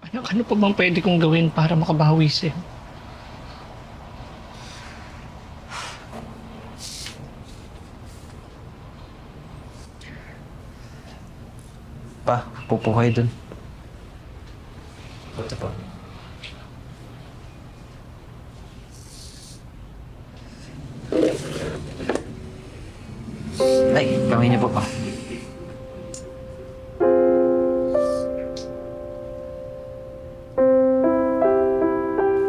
Ano pa bang pwede kong gawin para makabawi sa'yo? Pa, pupo kayo dun. Ito po. Ay, kamay niyo po pa.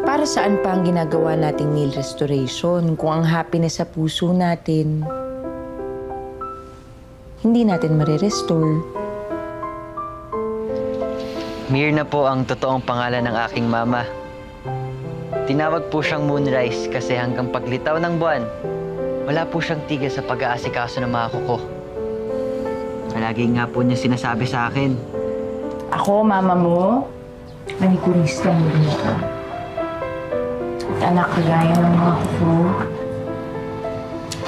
Para saan pa ang ginagawa nating meal restoration kung ang happiness sa puso natin hindi natin marirestore? Mirna po ang totoong pangalan ng aking mama. Tinawag po siyang Moonrise kasi hanggang paglitaw ng buwan, wala po siyang tigil sa pag-aasikaso ng mga kuko. Palagi nga po niya sinasabi sa akin. Ako, mama mo, manikurista mo rin ako. At anak kagaya ng mga kuko,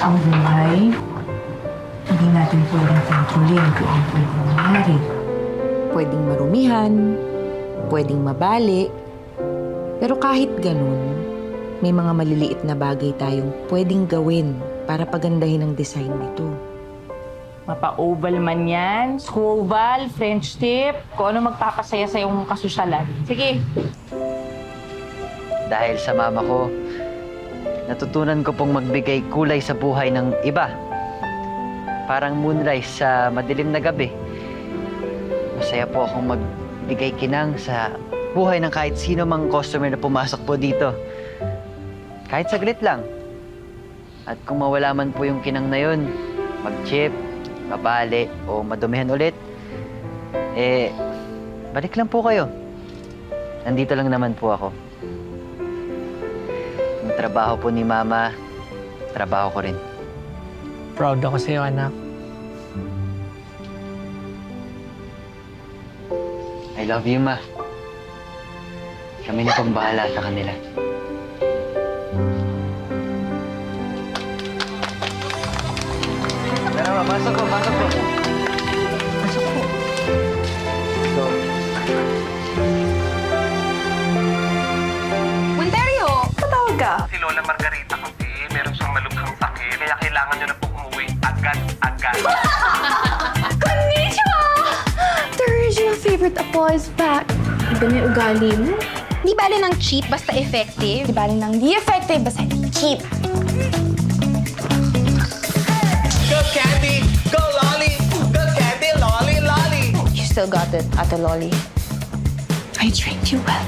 ang buhay, hindi natin pwedeng kontrolin kung ano pwedeng mangyari. Pwedeng marumihan, pwedeng mabali, pero kahit ganun, may mga maliliit na bagay tayong pwedeng gawin para pagandahin ang design nito. Mapa-oval man yan, schoval, French tip, kung ano magpapasaya sa iyong kasusyalan. Sige. Dahil sa mama ko, natutunan ko pong magbigay kulay sa buhay ng iba. Parang moonrise sa madilim na gabi. Masaya po akong magbigay kinang sa buhay ng kahit sino mang customer na pumasok po dito. Kahit saglit lang. At kung mawala man po yung kinang na yun, mag-chip, mabali, o madumihan ulit, balik lang po kayo. Nandito lang naman po ako. Yung trabaho po ni Mama, trabaho ko rin. Proud ako sa'yo, anak. I love you, Ma. Kami na pong bahala sa kanila. Tara, Ma. Pasok po, pasok po. Pasok po. So, Winterio! Patawag ka. Si Lola Margarita kasi meron siyang malubhang sakit, kaya kailangan niyo na pong umuwi agad-agad. Konnichiwa! The original favorite Apo is back. Iba na yung ugali mo. Di bali ng cheap, basta effective. Di bali ng di effective, basta cheap. Go Candy! Go Lolly! Go Candy! Lolly! Lolly! You still got it, Ate Lolly. I trained you well.